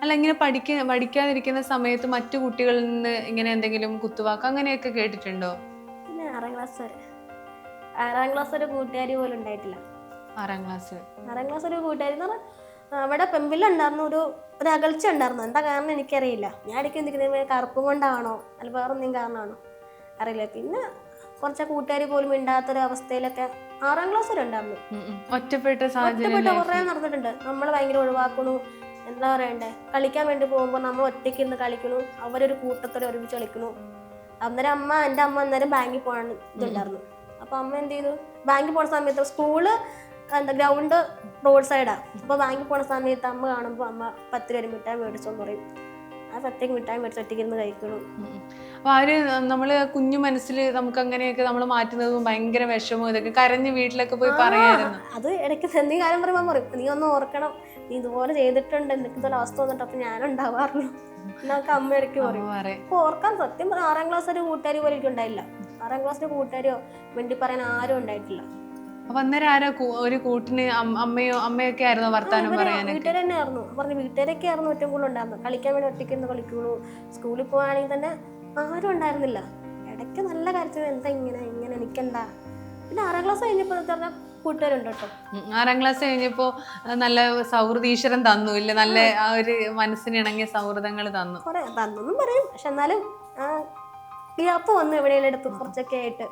അല്ല ഇങ്ങനെ പഠിക്കാതിരിക്കുന്ന സമയത്ത് മറ്റു കുട്ടികളിൽ നിന്ന് ഇങ്ങനെ എന്തെങ്കിലും കുത്തുവാക്ക് അങ്ങനെയൊക്കെ കേട്ടിട്ടുണ്ടോ? പിന്നെ 6ാം ക്ലാസ് ഒരു കൂട്ടുകാരി പോലും ഉണ്ടായിട്ടില്ല. 6ാം ക്ലാസ് ഒരു കൂട്ടുകാരി എന്ന് പറഞ്ഞാൽ അവിടെ പെമ്പിലുണ്ടായിരുന്നു ഒരു അകൽച്ച ഉണ്ടായിരുന്നു. എന്താ കാരണം എനിക്കറിയില്ല. ഞാൻ ഇടയ്ക്ക് എന്തെങ്കിലും കറുപ്പും കൊണ്ടാണോ അല്ല വേറെ എന്തെങ്കിലും കാരണമാണോ അറിയില്ല. പിന്നെ കുറച്ച് കൂട്ടുകാരി പോലും ഇണ്ടാത്തൊരു അവസ്ഥയിലൊക്കെ 6ാം ക്ലാസ് വരെ ഉണ്ടായിരുന്നു. ഒറ്റപ്പെട്ട കുറേ നടന്നിട്ടുണ്ട്. നമ്മൾ ഭയങ്കര ഒഴിവാക്കണു, എന്താ പറയണ്ടേ, കളിക്കാൻ വേണ്ടി പോകുമ്പോൾ നമ്മൾ ഒറ്റയ്ക്ക് ഇരുന്ന് കളിക്കണു, അവരൊരു കൂട്ടത്തോടെ ഒരുമിച്ച് കളിക്കണു. അന്നേരം എൻ്റെ അമ്മ അന്നേരം ബാങ്കിൽ പോകാൻ ഇതുണ്ടായിരുന്നു. അപ്പോൾ അമ്മ എന്ത് ചെയ്തു, ബാങ്കിൽ പോണ സമയത്ത് സ്കൂള് ഗ്രൗണ്ട് റോഡ് സൈഡാണ്. അപ്പോൾ ബാങ്കിൽ പോണ സമയത്ത് അമ്മ കാണുമ്പോൾ അമ്മ 10 രൂപ മിഠായി മേടിച്ചോന്ന് പറയും. ആ 10 മിഠായി മേടിച്ച് ഒറ്റയ്ക്ക് ഇരുന്ന് കഴിക്കണം. അപ്പൊ നമ്മള് കുഞ്ഞു മനസ്സിൽ നമുക്ക് അങ്ങനെയൊക്കെ നമ്മൾ മാറ്റുന്നത് ഭയങ്കര വിഷമവും ഇതൊക്കെ കരഞ്ഞ് വീട്ടിലൊക്കെ പോയി പറയായിരുന്നു. അത് ഇടയ്ക്ക് എന്തെങ്കിലും കാര്യം പറയുമ്പോൾ പറയും, നീ ഒന്ന് ഓർക്കണം, നീ ഇതുപോലെ ചെയ്തിട്ടുണ്ട്, എനിക്ക് ഇതുപോലെ അവസ്ഥ വന്നിട്ട് അപ്പൊ ഞാനുണ്ടാവാറുള്ളൂ എന്നൊക്കെ അമ്മ ഇടയ്ക്ക് പറയും. അപ്പൊ ഓർക്കാൻ സത്യം പറഞ്ഞാൽ 6ാം ക്ലാസ് ഒരു കൂട്ടുകാരി പോലെ എനിക്ക് ഉണ്ടായില്ല. 6ാം ക്ലാസ്സിലെ കൂട്ടുകാരിയോ വേണ്ടി പറയാൻ ആരും ഉണ്ടായിട്ടില്ല. അപ്പൊ അന്നേരം ആരാ ഒരു കൂട്ടിന് അമ്മയൊക്കെ ആയിരുന്നു വർത്താനം പറയാനൊക്കെ? വീട്ടുകാർ തന്നെ ആയിരുന്നു. വീട്ടുകാരൊക്കെ ആയിരുന്നു ഏറ്റവും കൂടുതൽ ഉണ്ടായിരുന്നത്. കളിക്കാൻ വേണ്ടി ഒറ്റയ്ക്ക് കളിക്കുള്ളൂ. സ്കൂളിൽ പോവാണെങ്കിൽ തന്നെ ആരും ഉണ്ടായിരുന്നില്ല. ഇടയ്ക്ക് നല്ല കാര്യത്തിൽ എന്താ ഇങ്ങനെ എനിക്കെന്താ. പിന്നെ 6ാം ക്ലാസ് കഴിഞ്ഞപ്പോൾ പറഞ്ഞാൽ കൂട്ടുകാരുണ്ട് കേട്ടോ. 6ാം ക്ലാസ് കഴിഞ്ഞപ്പോ നല്ല സൗഹൃദ ഈശ്വരൻ തന്നു ഇല്ല, നല്ല ആ ഒരു മനസ്സിനിണങ്ങിയ സൗഹൃദങ്ങൾ തന്നു. കുറെ തന്നൊന്നും പറയും, പക്ഷെ എന്നാലും ഗ്യാപ്പ് വന്നു എവിടെയെങ്കിലും എടുത്തു കുറച്ചൊക്കെ ആയിട്ട്.